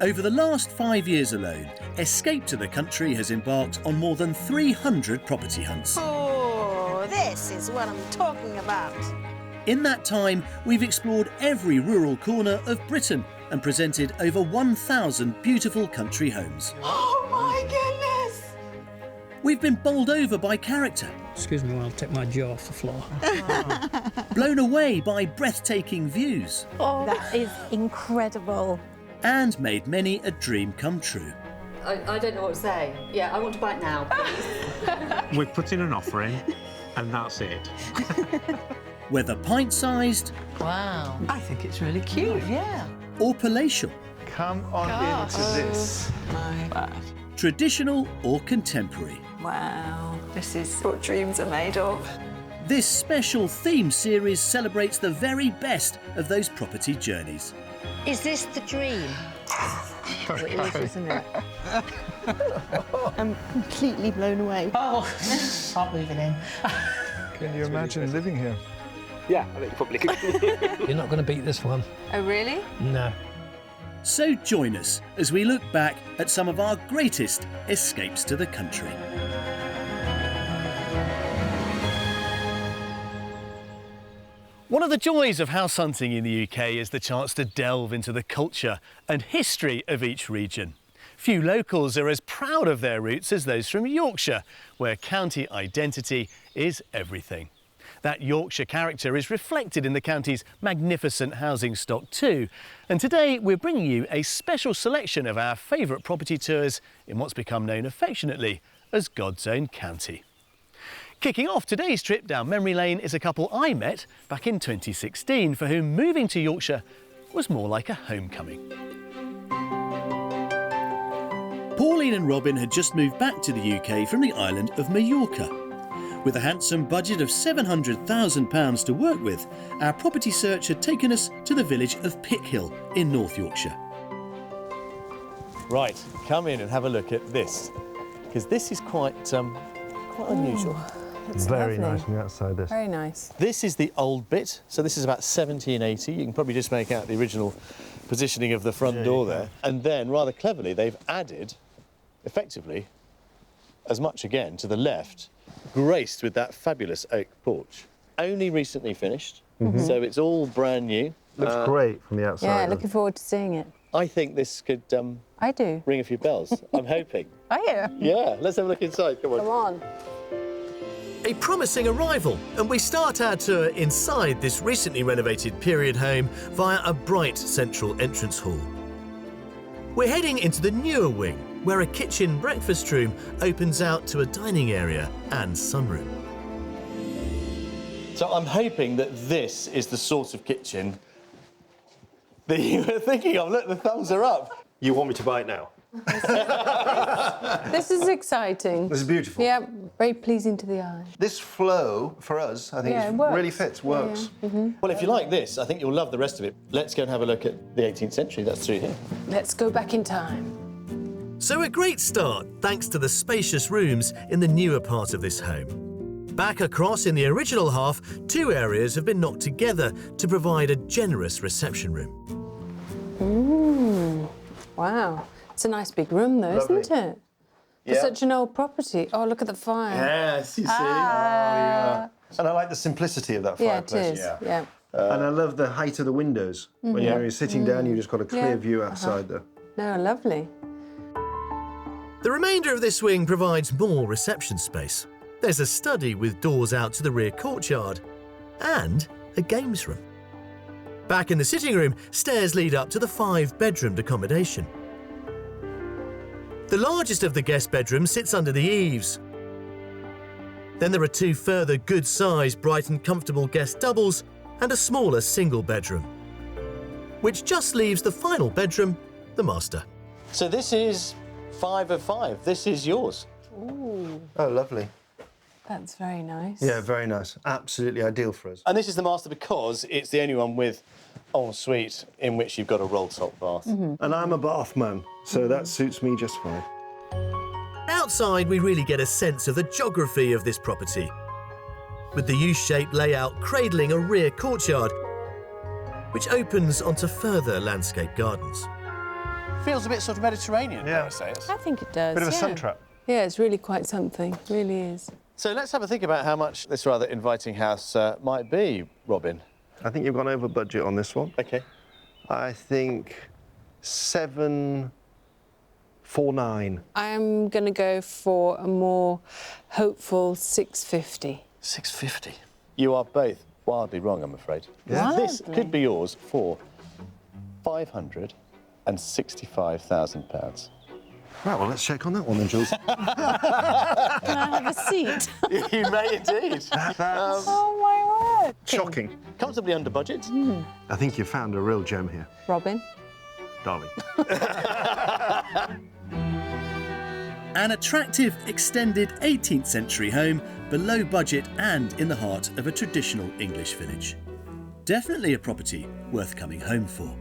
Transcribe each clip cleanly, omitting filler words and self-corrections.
Over the last 5 years alone, Escape to the Country has embarked on more than 300 property hunts. Oh, this is what I'm talking about. In that time, we've explored every rural corner of Britain and presented over 1,000 beautiful country homes. Oh my goodness! We've been bowled over by character. Excuse me while I take my jaw off the floor. Blown away by breathtaking views. Oh, that is incredible. And made many a dream come true. I don't know what to say. Yeah, I want to buy it now, please. We've put in an offer in, and that's it. Whether pint-sized... Wow. I think it's really cute, yeah. ...or palatial. Come on into this. My God. Traditional or contemporary. Wow. This is what dreams are made of. This special theme series celebrates the very best of those property journeys. Is this the dream? It is, isn't it? I'm completely blown away. Oh, stop moving in. Can you imagine living here? Yeah, I think you probably could. You're not going to beat this one. Oh, really? No. So join us as we look back at some of our greatest escapes to the country. One of the joys of house hunting in the UK is the chance to delve into the culture and history of each region. Few locals are as proud of their roots as those from Yorkshire, where county identity is everything. That Yorkshire character is reflected in the county's magnificent housing stock too. And today we're bringing you a special selection of our favourite property tours in what's become known affectionately as God's Own County. Kicking off today's trip down memory lane is a couple I met back in 2016 for whom moving to Yorkshire was more like a homecoming. Pauline and Robin had just moved back to the UK from the island of Mallorca. With a handsome budget of £700,000 to work with, our property search had taken us to the village of Pickhill in North Yorkshire. Right, come in and have a look at this, because this is quite unusual. It's Very lovely. nice on the outside, this. Very nice. This is the old bit, so this is about 1780. You can probably just make out the original positioning of the front door there. And then, rather cleverly, they've added, effectively, as much again to the left, graced with that fabulous oak porch. Only recently finished, so it's all brand new. Looks great from the outside. Yeah, looking forward to seeing it. I think this could I do. ring a few bells. I'm hoping. Are you? Yeah, let's have a look inside. Come on. Come on. A promising arrival, and we start our tour inside this recently renovated period home via a bright central entrance hall. We're heading into the newer wing, where a kitchen breakfast room opens out to a dining area and sunroom. So I'm hoping that this is the sort of kitchen that you were thinking of. Look, the thumbs are up. You want me to buy it now? This is exciting. This is beautiful. Yeah, very pleasing to the eye. This flow, for us, I think Yeah, it it works. really fits, works. Yeah. Well, if you like this, I think you'll love the rest of it. Let's go and have a look at the 18th century. That's through here. Let's go back in time. So a great start, thanks to the spacious rooms in the newer part of this home. Back across in the original half, two areas have been knocked together to provide a generous reception room. Wow. It's a nice big room though, Lovely. isn't it? For such an old property. Oh, look at the fire. Yes, you see. Ah. And I like the simplicity of that Yeah, it fireplace. is. Yeah. And I love the height of the windows. When you're sitting down, you've just got a clear Yeah. view outside there. No, lovely. The remainder of this wing provides more reception space. There's a study with doors out to the rear courtyard and a games room. Back in the sitting room, stairs lead up to the 5-bedroomed accommodation. The largest of the guest bedrooms sits under the eaves. Then there are two further good-sized, bright and comfortable guest doubles and a smaller single bedroom, which just leaves the final bedroom, the master. So this is 5 of 5. This is yours. Ooh, Oh, lovely. that's very nice. Yeah, very nice. Absolutely ideal for us. And this is the master because it's the only one with ensuite in which you've got a roll-top bath. And I'm a bath man, so that suits me just fine. Outside, we really get a sense of the geography of this property, with the U-shaped layout cradling a rear courtyard, which opens onto further landscape gardens. Feels a bit sort of Mediterranean, dare I say. I think it does. Bit of a yeah. sun trap. Yeah, it's really quite something. Really is. So let's have a think about how much this rather inviting house might be, Robin. I think you've gone over budget on this one. OK. I think 749. I'm going to go for a more hopeful 650. 650. You are both wildly wrong, I'm afraid. Yeah. This could be yours for £565,000. Right, well, let's check on that one then, Jules. Can I have a seat? You may indeed. Oh, my word. Shocking. Comfortably under budget. I think you found a real gem here, Robin? darling. An attractive, extended 18th century home, below budget and in the heart of a traditional English village. Definitely a property worth coming home for.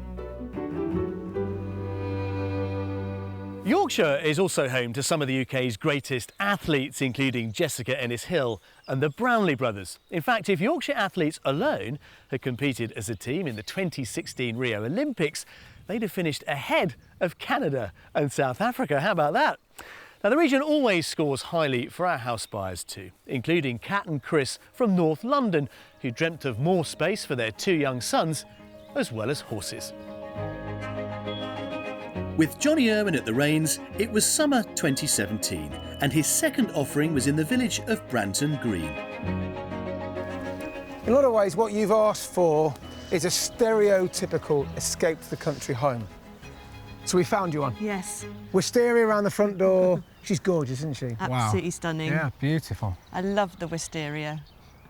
Yorkshire is also home to some of the UK's greatest athletes, including Jessica Ennis-Hill and the Brownlee brothers. In fact, if Yorkshire athletes alone had competed as a team in the 2016 Rio Olympics, they'd have finished ahead of Canada and South Africa. How about that? Now, the region always scores highly for our house buyers too, including Kat and Chris from North London, who dreamt of more space for their 2 young sons, as well as horses. With Johnny Irwin at the reins, it was summer 2017, and his second offering was in the village of Branton Green. In a lot of ways, what you've asked for is a stereotypical escape to the country home. So we found you one. Yes. Wisteria around the front door. She's gorgeous, isn't she? Absolutely stunning. Yeah, beautiful. I love the wisteria.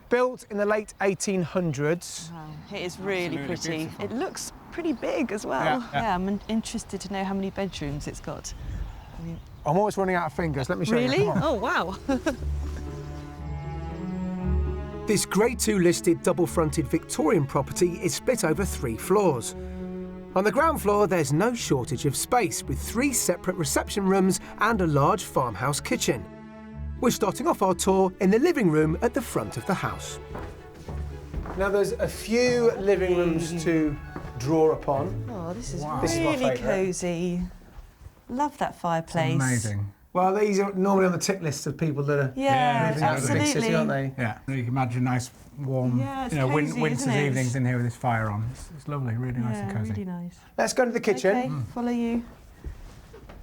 Built in the late 1800s. Wow. It is really pretty. beautiful. It looks pretty big as well. Yeah. I'm interested to know how many bedrooms it's got. I'm always running out of fingers. Let me show Really? you. Come on. Oh, wow. This Grade 2 listed double-fronted Victorian property is split over 3 floors. On the ground floor, there's no shortage of space, with 3 separate reception rooms and a large farmhouse kitchen. We're starting off our tour in the living room at the front of the house. Now, there's a few living rooms to draw upon. Oh, this is This is my really favourite. cosy. Love that fireplace. Amazing. Well, these are normally on the tick list of people that are Yeah, moving out of the big absolutely. city, aren't they? Yeah, you can imagine nice, warm, Yeah, it's you know, cosy, winter's isn't it? evenings in here with this fire on. It's lovely, really nice and Yeah, cosy. really nice. Let's go to the kitchen. Okay, follow you.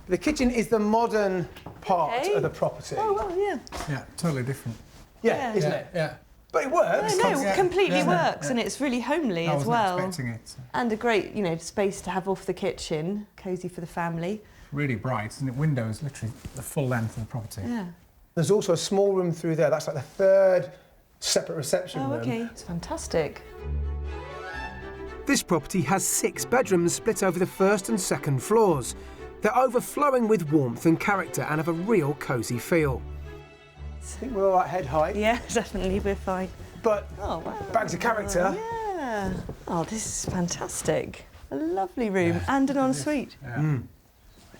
The kitchen is the modern part Okay. of the property. Oh, well, yeah. Yeah, totally different. Yeah, isn't yeah, it? Yeah. But it works. No, Yeah, completely yeah. works, and it's really homely I as wasn't well. expecting it. And a great, you know, space to have off the kitchen, cosy for the family. Really bright, and the windows literally the full length of the property. Yeah. There's also a small room through there. That's like the 3rd separate reception Oh, room. okay. It's fantastic. This property has 6 bedrooms split over the 1st and 2nd floors. They're overflowing with warmth and character and have a real cosy feel. I think we're all right head height. Yeah, definitely, we're fine. But Oh, wow. back to character. Yeah. Oh, this is fantastic. A lovely room and an ensuite. Yeah.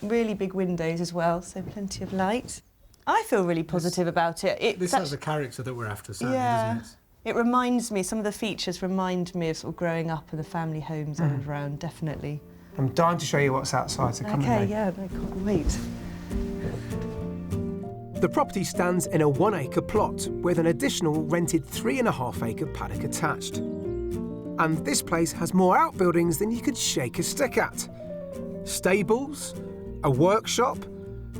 Really big windows as well, so plenty of light. I feel really positive about it. This has the character that we're after, certainly, yeah. doesn't it? It reminds me, some of the features remind me of sort of growing up in the family homes all around, definitely. I'm dying to show you what's outside, so come Okay, with me. yeah, I can't wait. The property stands in a 1-acre plot with an additional rented 3.5-acre paddock attached. And this place has more outbuildings than you could shake a stick at. Stables, a workshop,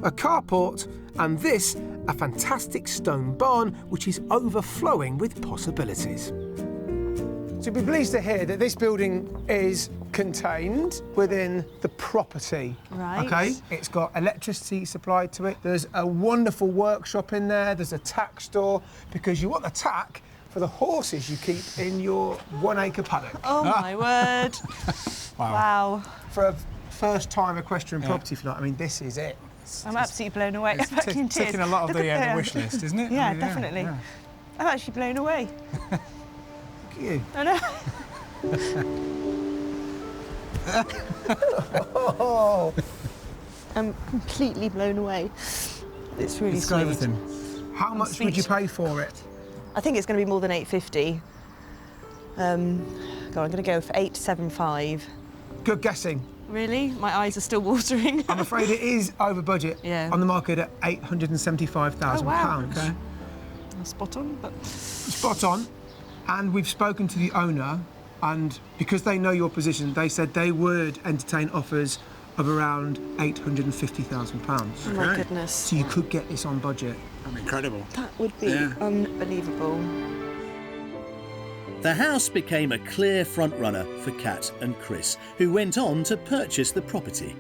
a carport, and this, a fantastic stone barn which is overflowing with possibilities. So you'll be pleased to hear that this building is contained within the property. Right. Okay. It's got electricity supplied to it. There's a wonderful workshop in there. There's a tack store because you want the tack for the horses you keep in your 1-acre paddock. Oh, my word. Wow. For a first-time equestrian property, if you like, I mean, this is it. I'm absolutely blown away. It's I'm back in tears. ticking a lot of Look the at wish list, isn't it? Yeah, I mean, definitely. yeah. I'm actually blown away. Look at you. I know. Oh, I'm completely blown away. It's really It's got sweet. everything. how much would you pay for it? I think it's going to be more than God, I'm going to go for 875. Good guessing. really. My eyes are still watering. I'm afraid it is over budget. Yeah. On the market at £875,000. Oh, wow. Okay. Spot on, but... Spot on. And we've spoken to the owner, and because they know your position, they said they would entertain offers of around £850,000. Oh, my goodness. So you could get this on budget. Incredible. That would be unbelievable. The house became a clear front-runner for Kat and Chris, who went on to purchase the property.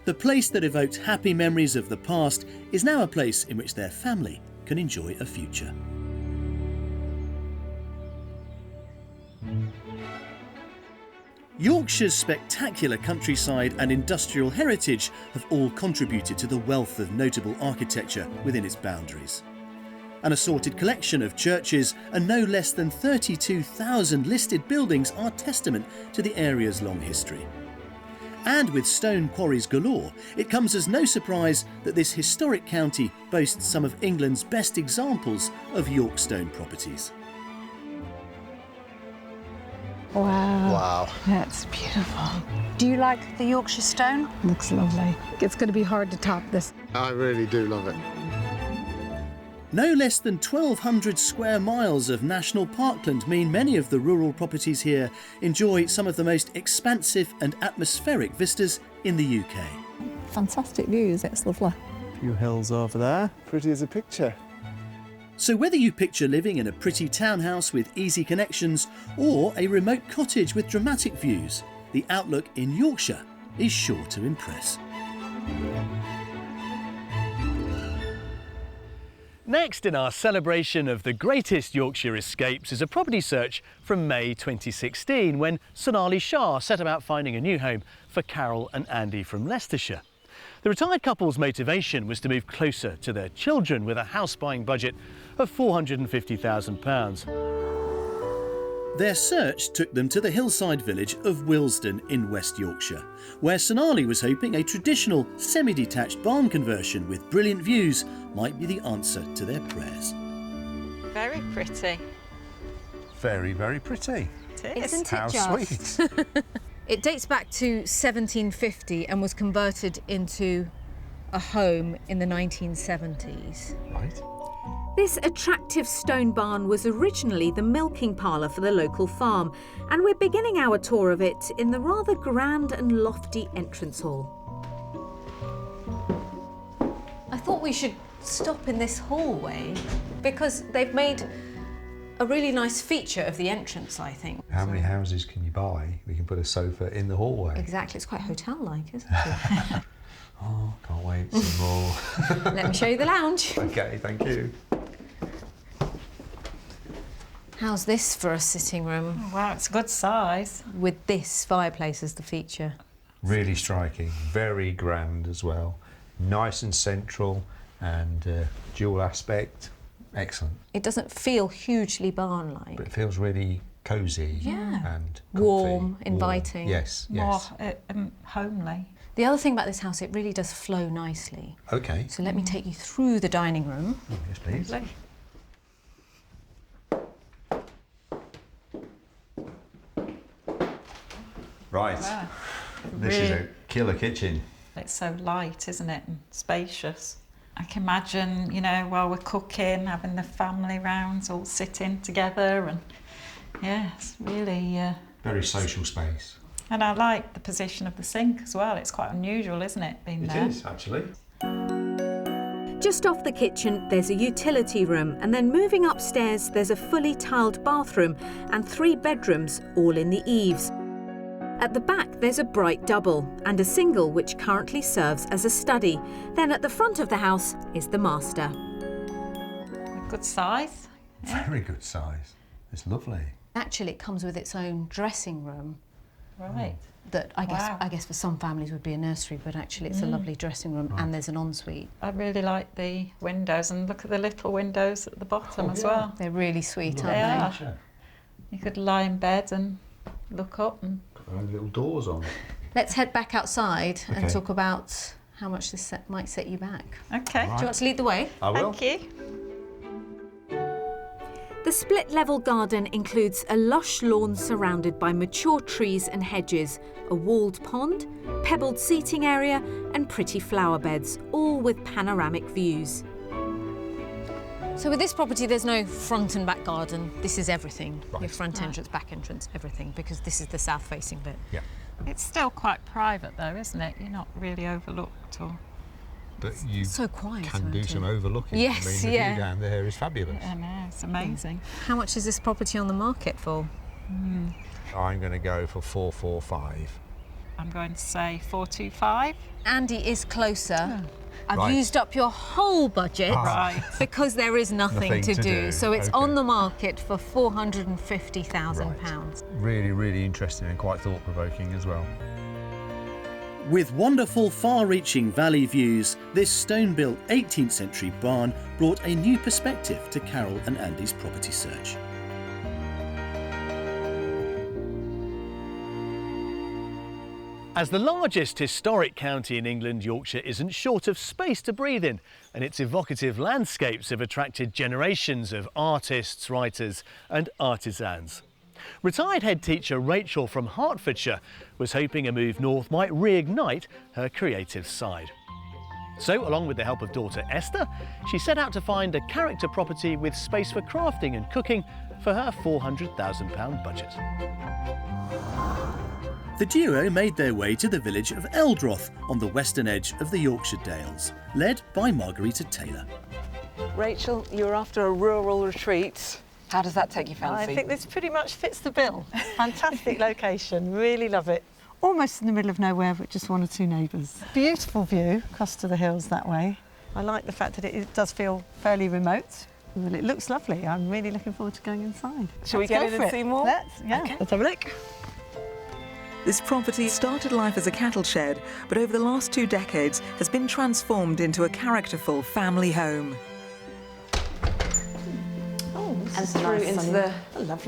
The place that evoked happy memories of the past is now a place in which their family can enjoy a future. Yorkshire's spectacular countryside and industrial heritage have all contributed to the wealth of notable architecture within its boundaries. An assorted collection of churches and no less than 32,000 listed buildings are testament to the area's long history. And with stone quarries galore, it comes as no surprise that this historic county boasts some of England's best examples of York stone properties. Wow. Wow. That's beautiful. Do you like the Yorkshire stone? Looks lovely. It's going to be hard to top this. I really do love it. No less than 1,200 square miles of national parkland mean many of the rural properties here enjoy some of the most expansive and atmospheric vistas in the UK. Fantastic views, it's lovely. A few hills over there. Pretty as a picture. So whether you picture living in a pretty townhouse with easy connections or a remote cottage with dramatic views, the outlook in Yorkshire is sure to impress. Next in our celebration of the greatest Yorkshire escapes is a property search from May 2016 when Sonali Shah set about finding a new home for Carol and Andy from Leicestershire. The retired couple's motivation was to move closer to their children with a house buying budget of £450,000. Their search took them to the hillside village of Wilston in West Yorkshire, where Sonali was hoping a traditional semi-detached barn conversion with brilliant views might be the answer to their prayers. Very pretty. Very, very pretty. Isn't it How just? sweet. It dates back to 1750 and was converted into a home in the 1970s. Right. This attractive stone barn was originally the milking parlour for the local farm, and we're beginning our tour of it in the rather grand and lofty entrance hall. I thought we should stop in this hallway because they've made a really nice feature of the entrance, I think. How many houses can you buy? We can put a sofa in the hallway. Exactly, it's quite hotel-like, isn't it? Oh, can't wait, some more. Let me show you the lounge. Okay, thank you. How's this for a sitting room? Oh, wow, it's a good size. With this fireplace as the feature. Really striking, very grand as well. Nice and central and dual aspect. Excellent. It doesn't feel hugely barn-like. But it feels really cosy Yeah. and comfy. Warm, inviting. Yes, More yes. homely. The other thing about this house, it really does flow nicely. Okay. So let me take you through the dining room. Oh, yes, please. Lovely. Right. Wow. This is a killer kitchen. It's so light, isn't it, and spacious. I can imagine, you know, while we're cooking, having the family rounds, all sitting together, and yeah, it's really... Very social space. And I like the position of the sink as well. It's quite unusual, isn't it, being there? It is, actually. Just off the kitchen, there's a utility room, and then moving upstairs, there's a fully tiled bathroom and 3 bedrooms, all in the eaves. At the back, there's a bright double and a single which currently serves as a study. Then at the front of the house is the master. Good size. Yeah. Very good size. It's lovely. Actually, it comes with its own dressing room. Right. That I guess for some families would be a nursery, but actually it's a lovely dressing room, and there's an ensuite. I really like the windows, and look at the little windows at the bottom as well. They're really sweet, aren't They are. You could lie in bed and look up and... Got their own little doors on. Let's head back outside and Okay. talk about how much this might set you back. Okay. Do you want to lead the way? I will. Thank you. The split-level garden includes a lush lawn surrounded by mature trees and hedges, a walled pond, pebbled seating area and pretty flower beds, all with panoramic views. So with this property, there's no front and back garden. This is everything. Right. Your front entrance, back entrance, everything, because this is the south-facing bit. Yeah. It's still quite private though, isn't it? You're not really overlooked or... But you so quiet, can do some overlooking. Yes, I mean, the yeah. view down there is fabulous. I know, it's amazing. How much is this property on the market for? I'm going to go for 445. I'm going to say 425. Andy is closer. I've Right. used up your whole budget Right. because there is nothing to do. So it's Okay. on the market for £450,000. Really, really interesting and quite thought-provoking as well. With wonderful far-reaching valley views, this stone-built 18th century barn brought a new perspective to Carol and Andy's property search. As the largest historic county in England, Yorkshire isn't short of space to breathe in, and its evocative landscapes have attracted generations of artists, writers and artisans. Retired head teacher Rachel from Hertfordshire was hoping a move north might reignite her creative side. So, along with the help of daughter Esther, she set out to find a character property with space for crafting and cooking for her £400,000 budget. The duo made their way to the village of Eldroth on the western edge of the Yorkshire Dales, led by Margarita Taylor. Rachel, you're after a rural retreat. How does that take your I fancy? think this pretty much fits the bill. Fantastic location, really love it. Almost in the middle of nowhere, but just one or two neighbours. Beautiful view across to the hills that way. I like the fact that it does feel fairly remote. Well, it looks lovely. I'm really looking forward to going inside. Shall we get in and see more? Let's have a look. This property started life as a cattle shed, but over the last 2 decades has been transformed into a characterful family home. And through into the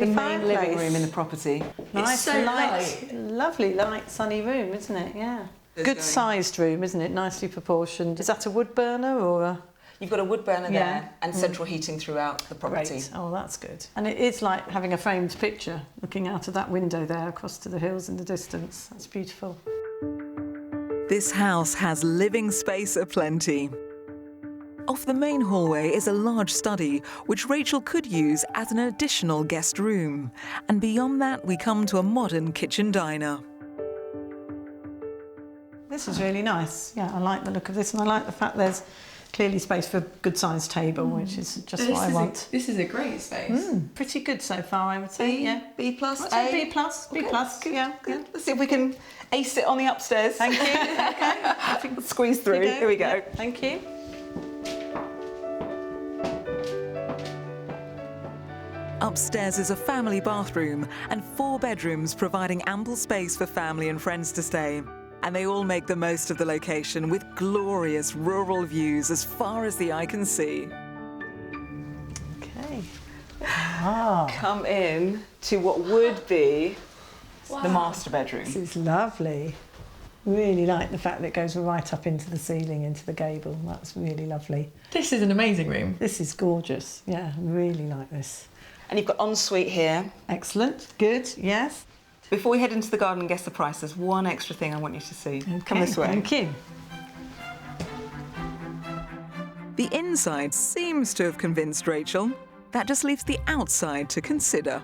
main living room in the property. Nice, so light, lovely, light, sunny room, isn't it? Yeah. Good sized room, isn't it? Nicely proportioned. Is that a wood burner or a... You've got a wood burner there and central heating throughout the property. Great. Oh, that's good. And it is like having a framed picture looking out of that window there across to the hills in the distance. That's beautiful. This house has living space aplenty. Off the main hallway is a large study, which Rachel could use as an additional guest room. And beyond that, we come to a modern kitchen diner. This is really nice. Yeah, I like the look of this, and I like the fact there's clearly space for a good-sized table, which is just what I want. This is a great space. Pretty good so far, I would say. Yeah. B plus, I'd say B plus, B plus. Good, yeah. good. Let's see if we can ace it on the upstairs. Thank you. Okay. Squeeze through. Here we go. Yeah. Thank you. Upstairs is a family bathroom and 4 bedrooms providing ample space for family and friends to stay. And they all make the most of the location with glorious rural views as far as the eye can see. Okay. Come in to what would be the master bedroom. This is lovely. Really like the fact that it goes right up into the ceiling, into the gable. That's really lovely. This is an amazing room. This is gorgeous. Yeah, I really like this. And you've got ensuite here. Excellent. Good. Yes. Before we head into the garden and guess the price, there's one extra thing I want you to see. Okay, Come this way. Thank you. The inside seems to have convinced Rachel. That just leaves the outside to consider.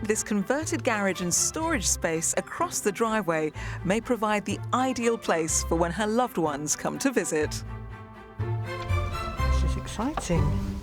This converted garage and storage space across the driveway may provide the ideal place for when her loved ones come to visit. This is exciting.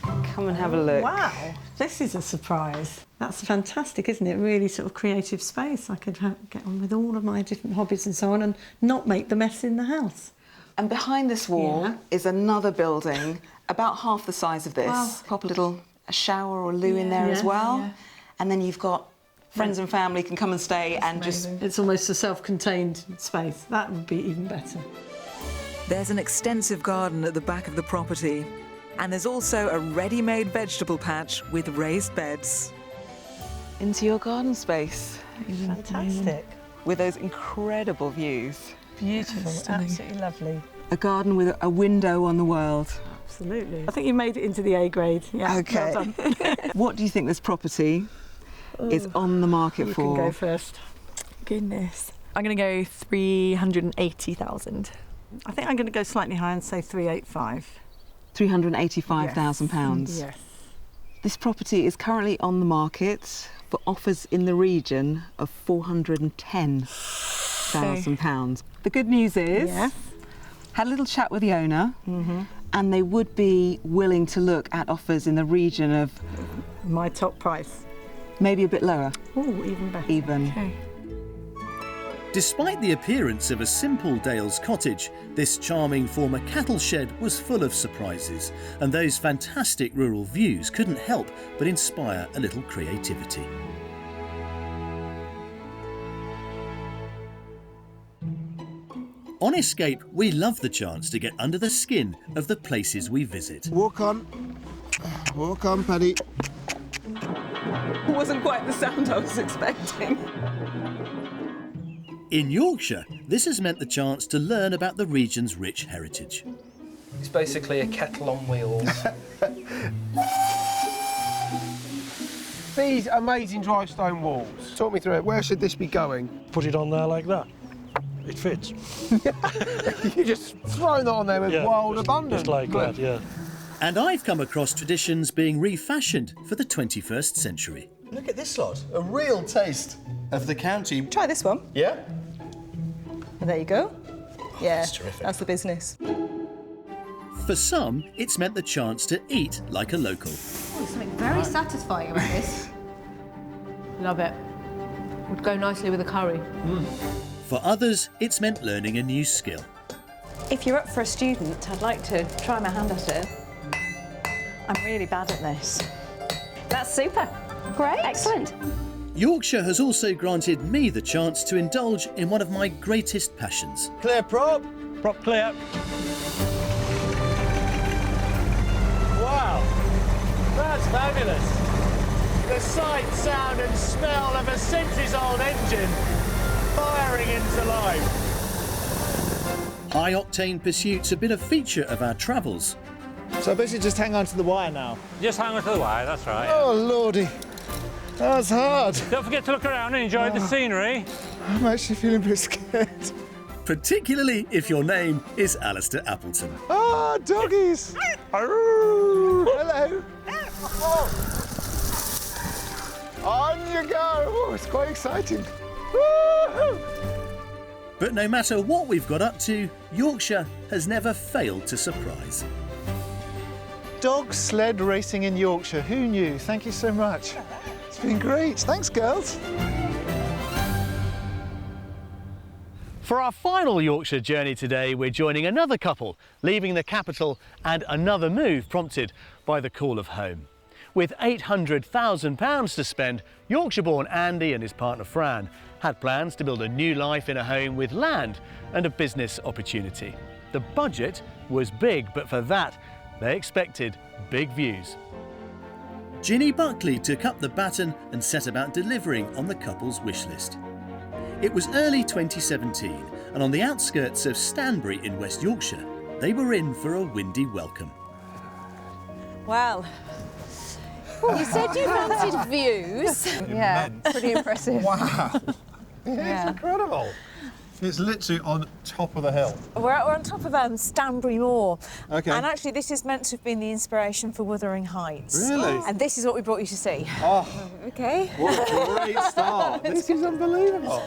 Come and have a look. Wow, this is a surprise. That's fantastic, isn't it? Really sort of creative space. I could get on with all of my different hobbies and so on and not make the mess in the house. And behind this wall is another building about half the size of this. Wow. Pop a little shower or loo in there as well. Yeah. And then you've got friends and family can come and stay and amazing. It's almost a self-contained space. That would be even better. There's an extensive garden at the back of the property. And there's also a ready-made vegetable patch with raised beds. Into your garden space. Fantastic. With those incredible views. Beautiful, absolutely lovely. A garden with a window on the world. Absolutely. I think you made it into the A grade. Yeah. Okay. Well done. What do you think this property is on the market You for? can go first. Goodness. I'm going to go 380,000. I think I'm going to go slightly higher and say 385. £385,000. Yes. This property is currently on the market for offers in the region of £410,000. The good news is, had a little chat with the owner, and they would be willing to look at offers in the region of my top price. Maybe a bit lower. Oh, even better. Even. Okay. Despite the appearance of a simple Dales cottage, this charming former cattle shed was full of surprises, and those fantastic rural views couldn't help but inspire a little creativity. On Escape, we love the chance to get under the skin of the places we visit. Walk on, Paddy. It wasn't quite the sound I was expecting. In Yorkshire, this has meant the chance to learn about the region's rich heritage. It's basically a kettle on wheels. These amazing dry stone walls. Talk me through it. Where should this be going? Put it on there like that. It fits. You just throw that on there with wild abandon. Just like that, yeah. And I've come across traditions being refashioned for the 21st century. Look at this lot. A real taste of the county. Try this one. Yeah? And there you go. Yeah, that's terrific. That's the business. For some, it's meant the chance to eat like a local. Oh, there's something very satisfying about this. Love it. Would go nicely with a curry. For others, it's meant learning a new skill. If you're up for a student, I'd like to try my hand at it. I'm really bad at this. That's super. Great. Excellent. Yorkshire has also granted me the chance to indulge in one of my greatest passions. Clear prop. Prop clear. Wow, that's fabulous. The sight, sound and smell of a centuries-old engine firing into life. High-octane pursuits have been a feature of our travels. So basically just hang on to the wire now. Just hang on to the wire, that's right. Oh, lordy. That's hard. Don't forget to look around and enjoy the scenery. I'm actually feeling a bit scared. Particularly if your name is Alistair Appleton. Ah, doggies. Hello. On you go. Oh, it's quite exciting. Woo-hoo. But no matter what we've got up to, Yorkshire has never failed to surprise. Dog sled racing in Yorkshire. Who knew? Thank you so much. It's been great. Thanks, girls. For our final Yorkshire journey today, we're joining another couple, leaving the capital and another move prompted by the call of home. With £800,000 to spend, Yorkshire-born Andy and his partner Fran had plans to build a new life in a home with land and a business opportunity. The budget was big, but for that, they expected big views. Ginny Buckley took up the baton and set about delivering on the couple's wish list. It was early 2017, and on the outskirts of Stanbury in West Yorkshire, they were in for a windy welcome. Well, You said you fancied views. yeah, pretty impressive. Wow. Yeah. It's incredible. It's literally on top of the hill. We're on top of Stanbury Moor. Okay. And actually this is meant to have been the inspiration for Wuthering Heights. Really? And this is what we brought you to see. Oh, okay. what a great start. This is unbelievable.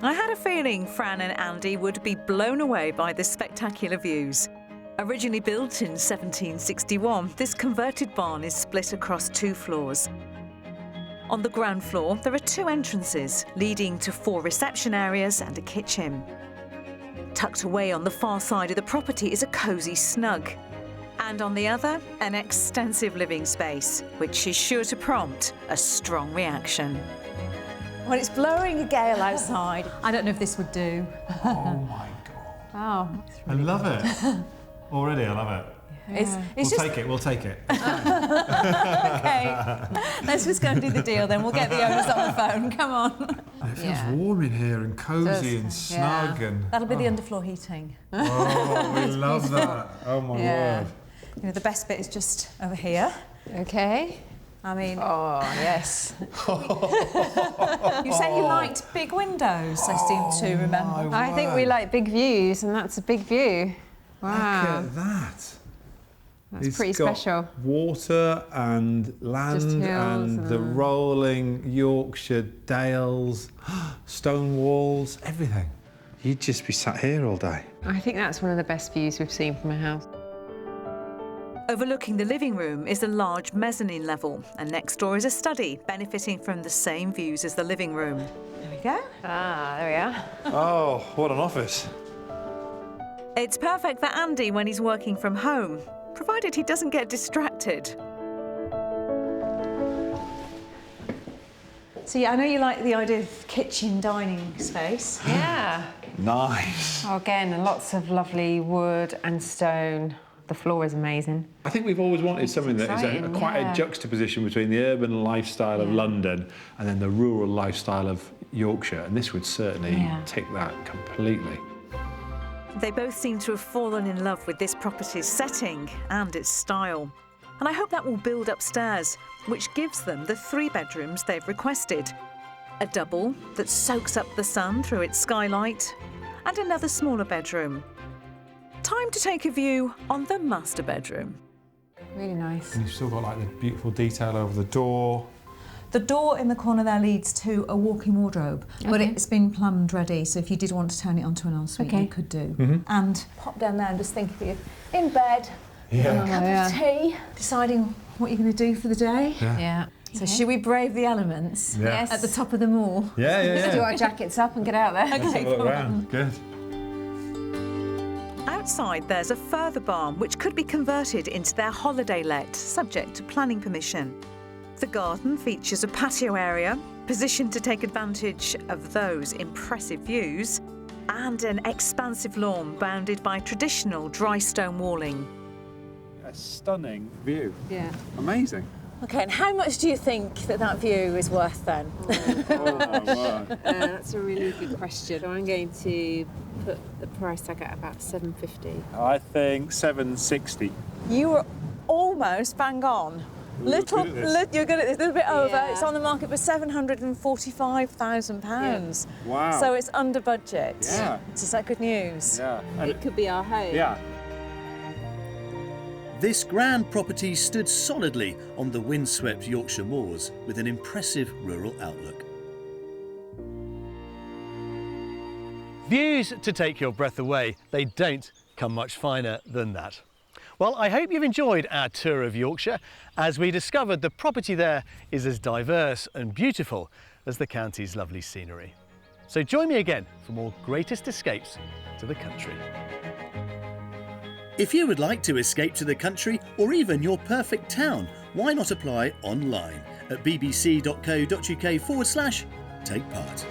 I had a feeling Fran and Andy would be blown away by the spectacular views. Originally built in 1761, this converted barn is split across 2 floors. On the ground floor, there are 2 entrances, leading to 4 reception areas and a kitchen. Tucked away on the far side of the property is a cosy snug. And on the other, an extensive living space, which is sure to prompt a strong reaction. When it's blowing a gale outside. I don't know if this would do. Oh my God. Oh. I love it. Already, I love it. It's We'll take it. Okay. Let's just go and do the deal then. We'll get the owners on the phone. Come on. It feels warm in here and cosy and snug and... That'll be the underfloor heating. Oh, we love that. Oh my word. You know, the best bit is just over here. Okay. I mean, Oh, yes. you said you liked big windows, I seem to remember. I think we like big views, and that's a big view. Wow. Look at that. That's It's pretty got special. water and land hills and the rolling Yorkshire dales, stone walls, everything. You'd just be sat here all day. I think that's one of the best views we've seen from a house. Overlooking the living room is a large mezzanine level, and next door is a study benefiting from the same views as the living room. There we go. Ah, there we are. Oh, what an office. It's perfect for Andy when he's working from home, provided he doesn't get distracted. So yeah, I know you like the idea of kitchen dining space. Yeah. Nice. Oh, again, lots of lovely wood and stone. The floor is amazing. I think we've always wanted something that is exciting, quite yeah. a juxtaposition between the urban lifestyle of London and then the rural lifestyle of Yorkshire, and this would certainly tick that completely. They both seem to have fallen in love with this property's setting and its style. And I hope that will build upstairs, which gives them the 3 bedrooms they've requested. A double that soaks up the sun through its skylight, and another smaller bedroom. Time to take a view on the master bedroom. Really nice. And you've still got like the beautiful detail over the door. The door in the corner there leads to a walk-in wardrobe, but Okay. it's been plumbed ready, so if you did want to turn it onto an ensuite, you could do. And pop down there and just think of you in bed, Yeah. a cup of tea, deciding what you're going to do for the day. Yeah. So should we brave the elements Yeah. at the top of them all? Do our jackets up and get out there. Let's have a look around. Good. Outside there's a further barn which could be converted into their holiday let, subject to planning permission. The garden features a patio area, positioned to take advantage of those impressive views, and an expansive lawn bounded by traditional dry stone walling. A stunning view. Yeah. Amazing. Okay, and how much do you think that view is worth then? Oh my word. That's a really good question. So I'm going to put the price tag at about $750. I think 760. You were almost bang on. You're good at this, a little bit over. Yeah. It's on the market for £745,000. Wow. So it's under budget. Yeah. Is that good news? Yeah. It could be our home. Yeah. This grand property stood solidly on the windswept Yorkshire moors with an impressive rural outlook. Views to take your breath away. They don't come much finer than that. Well, I hope you've enjoyed our tour of Yorkshire as we discovered the property there is as diverse and beautiful as the county's lovely scenery. So join me again for more Greatest Escapes to the Country. If you would like to escape to the country or even your perfect town, why not apply online at bbc.co.uk/take part.